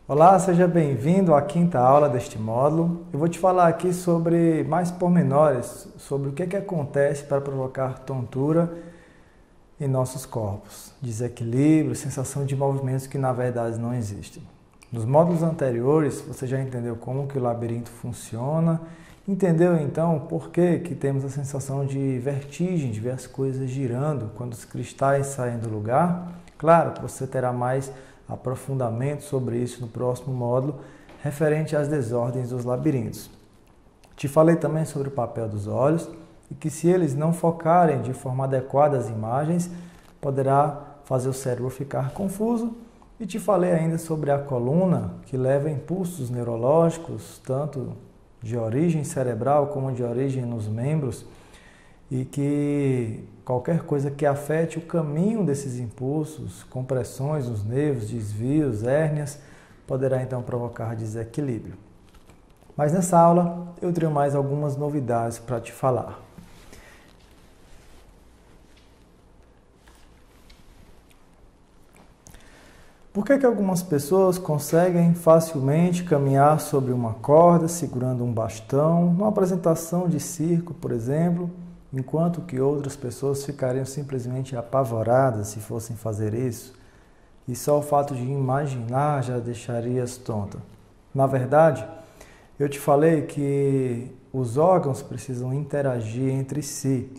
Olá, seja bem-vindo à quinta aula deste módulo. Eu vou te falar aqui sobre mais pormenores, sobre o que acontece para provocar tontura em nossos corpos, desequilíbrio, sensação de movimentos que na verdade não existem. Nos módulos anteriores, você já entendeu como que o labirinto funciona, entendeu então por que temos a sensação de vertigem, de ver as coisas girando quando os cristais saem do lugar? Claro que você terá mais aprofundamento sobre isso no próximo módulo, referente às desordens dos labirintos. Te falei também sobre o papel dos olhos e que se eles não focarem de forma adequada as imagens, poderá fazer o cérebro ficar confuso. E te falei ainda sobre a coluna, que leva impulsos neurológicos, tanto de origem cerebral como de origem nos membros, e que qualquer coisa que afete o caminho desses impulsos, compressões nos nervos, desvios, hérnias, poderá então provocar desequilíbrio. Mas nessa aula eu tenho mais algumas novidades para te falar. Por que algumas pessoas conseguem facilmente caminhar sobre uma corda segurando um bastão, numa apresentação de circo, por exemplo, enquanto que outras pessoas ficariam simplesmente apavoradas se fossem fazer isso? E só o fato de imaginar já deixaria-as tonta. Na verdade, eu te falei que os órgãos precisam interagir entre si.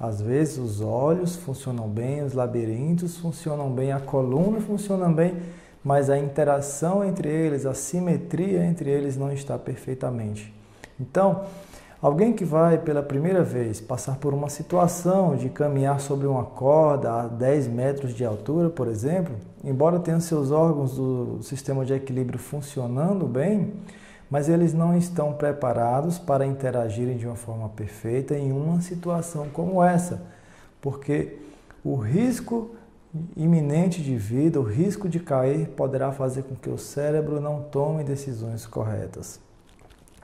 Às vezes os olhos funcionam bem, os labirintos funcionam bem, a coluna funciona bem, mas a interação entre eles, a simetria entre eles não está perfeitamente. Então, alguém que vai pela primeira vez passar por uma situação de caminhar sobre uma corda a 10 metros de altura, por exemplo, embora tenha seus órgãos do sistema de equilíbrio funcionando bem, mas eles não estão preparados para interagirem de uma forma perfeita em uma situação como essa, porque o risco iminente de vida, o risco de cair, poderá fazer com que o cérebro não tome decisões corretas.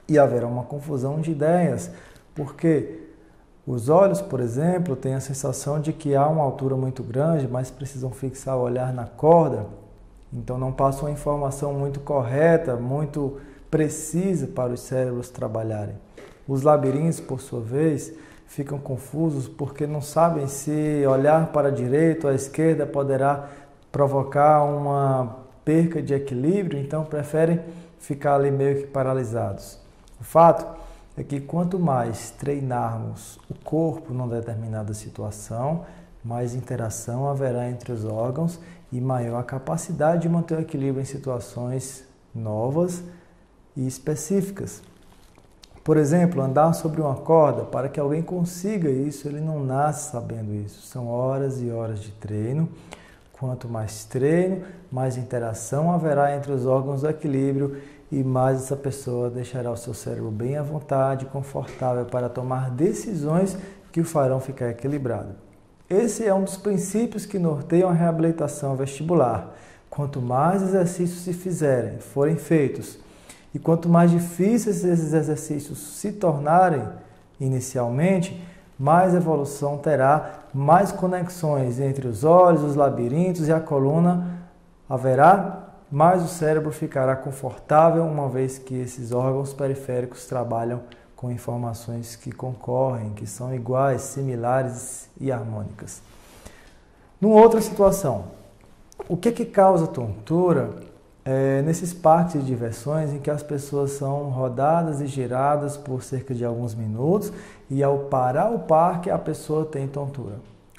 E haverá uma confusão de ideias, porque os olhos, por exemplo, têm a sensação de que há uma altura muito grande, mas precisam fixar o olhar na corda, então não passam uma informação muito correta, muito precisa para os cérebros trabalharem. Os labirintos, por sua vez, ficam confusos porque não sabem se olhar para a direita ou à esquerda poderá provocar uma perca de equilíbrio, então preferem ficar ali meio que paralisados. O fato é que quanto mais treinarmos o corpo numa determinada situação, mais interação haverá entre os órgãos e maior a capacidade de manter o equilíbrio em situações novas e específicas. Por exemplo, andar sobre uma corda, para que alguém consiga isso, ele não nasce sabendo isso. São horas e horas de treino. Quanto mais treino, mais interação haverá entre os órgãos do equilíbrio e mais essa pessoa deixará o seu cérebro bem à vontade, confortável para tomar decisões que o farão ficar equilibrado. Esse é um dos princípios que norteiam a reabilitação vestibular. Quanto mais exercícios se fizerem, forem feitos, e quanto mais difíceis esses exercícios se tornarem inicialmente, mais evolução terá, mais conexões entre os olhos, os labirintos e a coluna haverá, mais o cérebro ficará confortável, uma vez que esses órgãos periféricos trabalham com informações que concorrem, que são iguais, similares e harmônicas. Numa outra situação, o que causa tontura nesses parques de diversões em que as pessoas são rodadas e giradas por cerca de alguns minutos e ao parar o parque a pessoa tem tontura?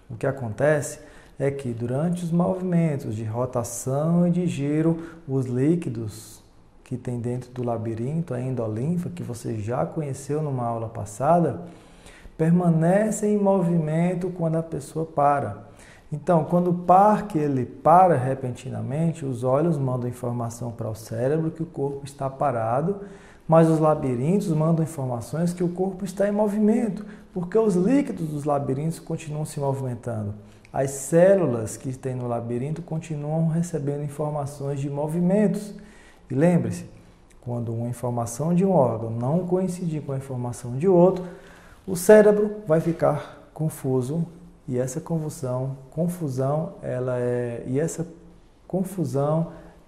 O que acontece é que durante os movimentos de rotação e de giro, os líquidos que tem dentro do labirinto, a endolinfa, que você já conheceu numa aula passada, permanecem em movimento quando a pessoa para. Então, quando o parque ele para repentinamente, os olhos mandam informação para o cérebro que o corpo está parado, mas os labirintos mandam informações que o corpo está em movimento, porque os líquidos dos labirintos continuam se movimentando. As células que tem no labirinto continuam recebendo informações de movimentos. E lembre-se, quando uma informação de um órgão não coincidir com a informação de outro, o cérebro vai ficar confuso. E essa confusão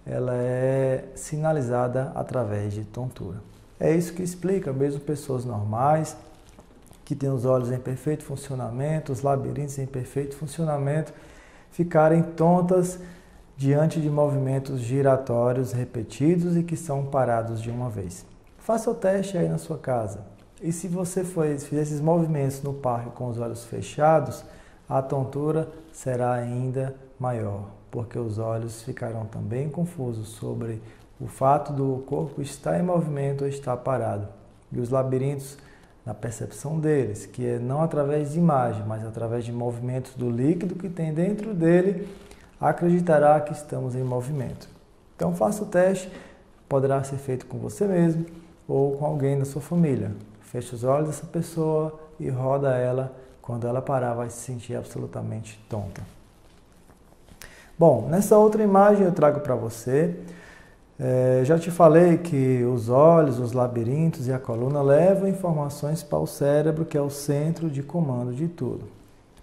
ela é sinalizada através de tontura. É isso que explica, mesmo pessoas normais, que têm os olhos em perfeito funcionamento, os labirintos em perfeito funcionamento, ficarem tontas diante de movimentos giratórios repetidos e que são parados de uma vez. Faça o teste aí na sua casa. E se você fizer esses movimentos no parque com os olhos fechados, a tontura será ainda maior, porque os olhos ficarão também confusos sobre o fato do corpo estar em movimento ou estar parado. E os labirintos, na percepção deles, que é não através de imagem, mas através de movimentos do líquido que tem dentro dele, acreditará que estamos em movimento. Então faça o teste, poderá ser feito com você mesmo ou com alguém da sua família. Feche os olhos dessa pessoa e roda ela. Quando ela parar, vai se sentir absolutamente tonta. Bom, nessa outra imagem eu trago para você. Já te falei que os olhos, os labirintos e a coluna levam informações para o cérebro, que é o centro de comando de tudo.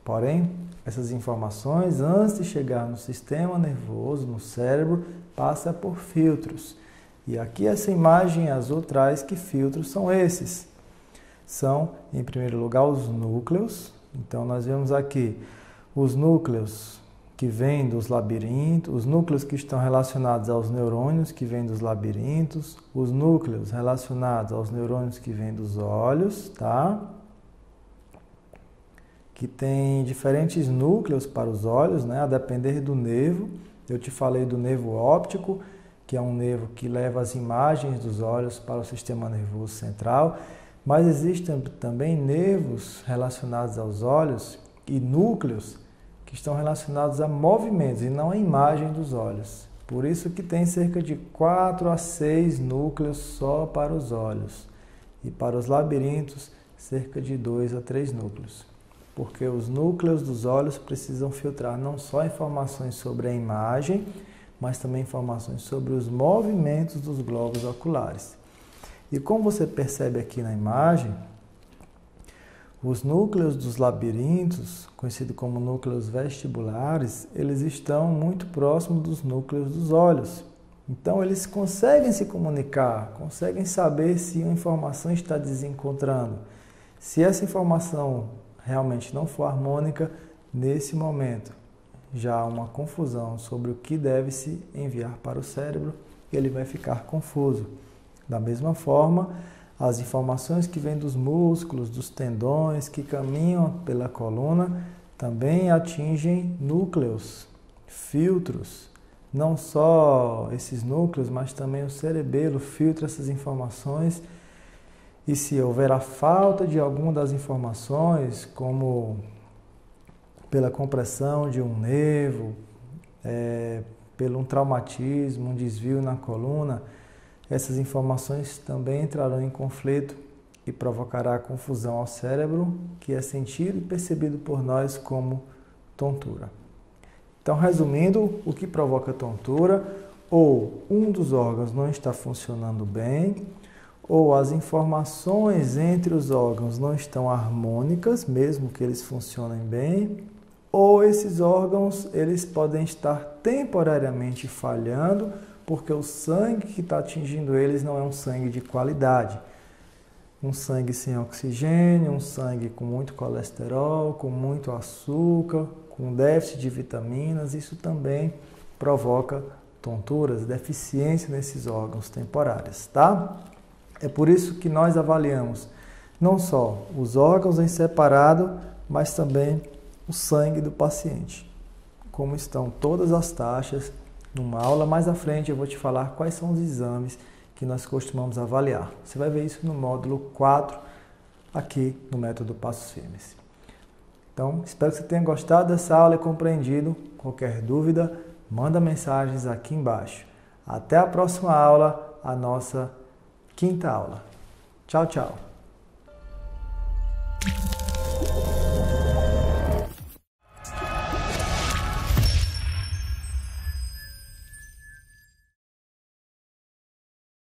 Porém, essas informações, antes de chegar no sistema nervoso, no cérebro, passa por filtros. E aqui essa imagem azul traz que filtros são esses. São, em primeiro lugar, os núcleos. Então, nós vemos aqui os núcleos que vêm dos labirintos, os núcleos que estão relacionados aos neurônios que vêm dos labirintos, os núcleos relacionados aos neurônios que vêm dos olhos, tá? Que tem diferentes núcleos para os olhos, né? A depender do nervo. Eu te falei do nervo óptico, que é um nervo que leva as imagens dos olhos para o sistema nervoso central. Mas existem também nervos relacionados aos olhos e núcleos que estão relacionados a movimentos e não a imagem dos olhos. Por isso que tem cerca de 4 a 6 núcleos só para os olhos. E para os labirintos, cerca de 2 a 3 núcleos. Porque os núcleos dos olhos precisam filtrar não só informações sobre a imagem, mas também informações sobre os movimentos dos globos oculares. E como você percebe aqui na imagem, os núcleos dos labirintos, conhecidos como núcleos vestibulares, eles estão muito próximos dos núcleos dos olhos. Então, eles conseguem se comunicar, conseguem saber se uma informação está desencontrando. Se essa informação realmente não for harmônica, nesse momento já há uma confusão sobre o que deve se enviar para o cérebro e ele vai ficar confuso. Da mesma forma, as informações que vêm dos músculos, dos tendões, que caminham pela coluna, também atingem núcleos, filtros. Não só esses núcleos, mas também o cerebelo filtra essas informações. E se houver a falta de alguma das informações, como pela compressão de um nervo, pelo um traumatismo, um desvio na coluna, essas informações também entrarão em conflito e provocará confusão ao cérebro, que é sentido e percebido por nós como tontura. Então, resumindo, o que provoca tontura, ou um dos órgãos não está funcionando bem, ou as informações entre os órgãos não estão harmônicas, mesmo que eles funcionem bem, ou esses órgãos eles podem estar temporariamente falhando, porque o sangue que está atingindo eles não é um sangue de qualidade. Um sangue sem oxigênio, um sangue com muito colesterol, com muito açúcar, com déficit de vitaminas, isso também provoca tonturas, deficiência nesses órgãos temporários, tá? É por isso que nós avaliamos não só os órgãos em separado, mas também o sangue do paciente. Como estão todas as taxas. Numa aula mais à frente eu vou te falar quais são os exames que nós costumamos avaliar. Você vai ver isso no módulo 4, aqui no método Passos Firmes. Então, espero que você tenha gostado dessa aula e compreendido. Qualquer dúvida, manda mensagens aqui embaixo. Até a próxima aula, a nossa 5ª aula. Tchau, tchau.